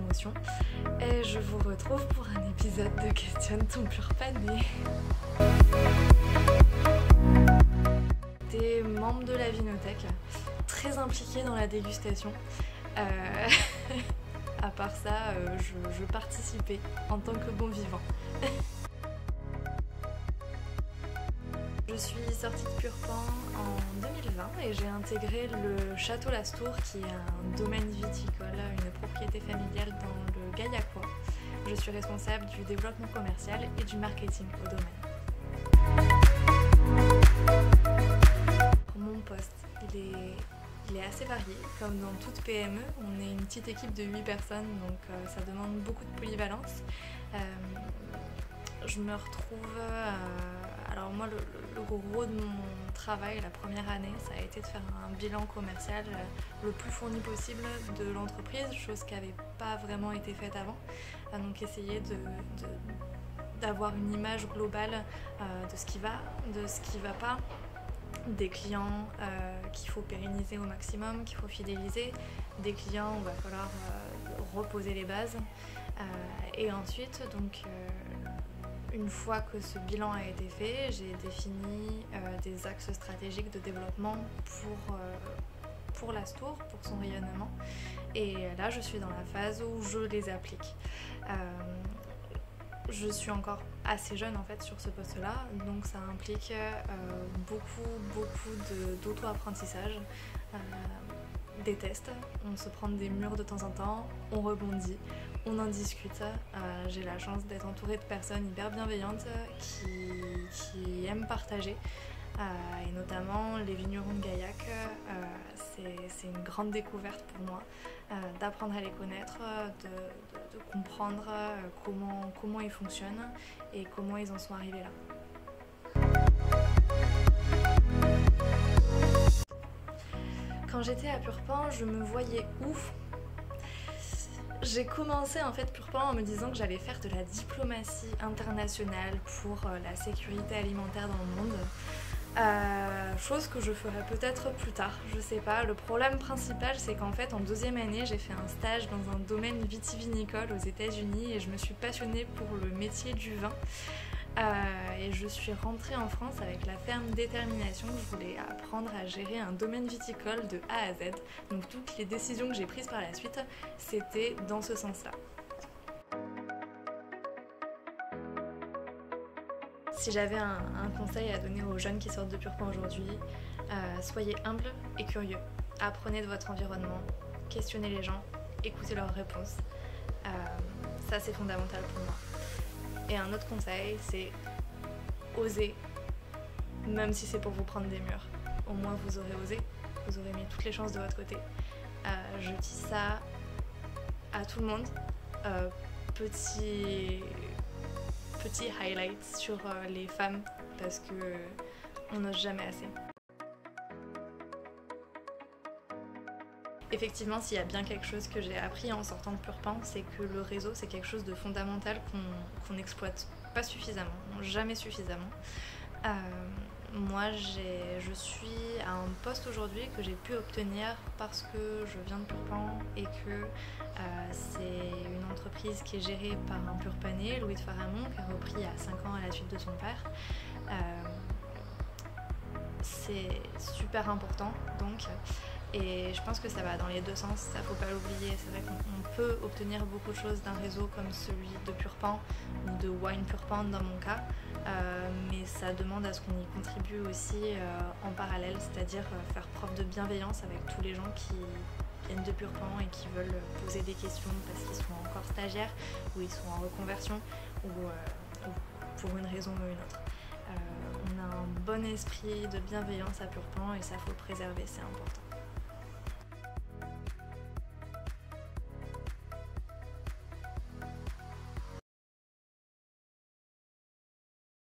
promotion et je vous retrouve pour un épisode de Questionne ton Pur-Pané. Des membres de la Vinothèque, très impliqués dans la dégustation. À part ça, je participais en tant que bon vivant. Je suis sortie de Purpan en 2020 et j'ai intégré le Château Lastour qui est un domaine viticole, une propriété familiale dans le Gaillacois. Je suis responsable du développement commercial et du marketing au domaine. Mon poste, il est assez varié. Comme dans toute PME, on est une petite équipe de 8 personnes, donc ça demande beaucoup de polyvalence. Je me retrouve... Alors moi, le gros de mon travail la première année, ça a été de faire un bilan commercial le plus fourni possible de l'entreprise, chose qui n'avait pas vraiment été faite avant. Donc essayer d'avoir une image globale de ce qui va, de ce qui ne va pas, des clients qu'il faut pérenniser au maximum, qu'il faut fidéliser, des clients où il va falloir reposer les bases. Et ensuite, donc... Une fois que ce bilan a été fait, j'ai défini des axes stratégiques de développement pour Lastour, pour son rayonnement. Et là, je suis dans la phase où je les applique. Je suis encore assez jeune en fait sur ce poste-là, donc ça implique beaucoup d'auto-apprentissage, des tests, on se prend des murs de temps en temps, on rebondit, on en discute. J'ai la chance d'être entourée de personnes hyper bienveillantes qui aiment partager. Et notamment les vignerons de Gaillac, c'est une grande découverte pour moi d'apprendre à les connaître, de comprendre comment ils fonctionnent et comment ils en sont arrivés là. Quand j'étais à Purpan, je me voyais où ? J'ai commencé en fait Purpan en me disant que j'allais faire de la diplomatie internationale pour la sécurité alimentaire dans le monde. Chose que je ferai peut-être plus tard, je sais pas. Le problème principal, c'est qu'en fait en deuxième année, j'ai fait un stage dans un domaine vitivinicole aux États-Unis et je me suis passionnée pour le métier du vin. Et je suis rentrée en France avec la ferme détermination que je voulais apprendre à gérer un domaine viticole de A à Z. Donc toutes les décisions que j'ai prises par la suite, c'était dans ce sens-là. Si j'avais un conseil à donner aux jeunes qui sortent de Purpan aujourd'hui, soyez humbles et curieux. Apprenez de votre environnement, questionnez les gens, écoutez leurs réponses. Ça c'est fondamental pour moi. Et un autre conseil, c'est oser, même si c'est pour vous prendre des murs. Au moins vous aurez osé, vous aurez mis toutes les chances de votre côté. Je dis ça à tout le monde. Petit highlight sur les femmes, parce qu'on n'ose jamais assez. Effectivement, s'il y a bien quelque chose que j'ai appris en sortant de Purpan, c'est que le réseau, c'est quelque chose de fondamental qu'on n'exploite pas suffisamment, jamais suffisamment. Moi, je suis à un poste aujourd'hui que j'ai pu obtenir parce que je viens de Purpan et que c'est une entreprise qui est gérée par un Purpanais, Louis de Faramond, qui a repris il y a 5 ans à la suite de son père. C'est super important donc. Et je pense que ça va dans les deux sens, ça faut pas l'oublier. C'est vrai qu'on peut obtenir beaucoup de choses d'un réseau comme celui de Purpan ou de Wine Purpan dans mon cas, mais ça demande à ce qu'on y contribue aussi en parallèle, c'est-à-dire faire preuve de bienveillance avec tous les gens qui viennent de Purpan et qui veulent poser des questions parce qu'ils sont encore stagiaires ou ils sont en reconversion ou pour une raison ou une autre. On a un bon esprit de bienveillance à Purpan et ça faut le préserver, c'est important.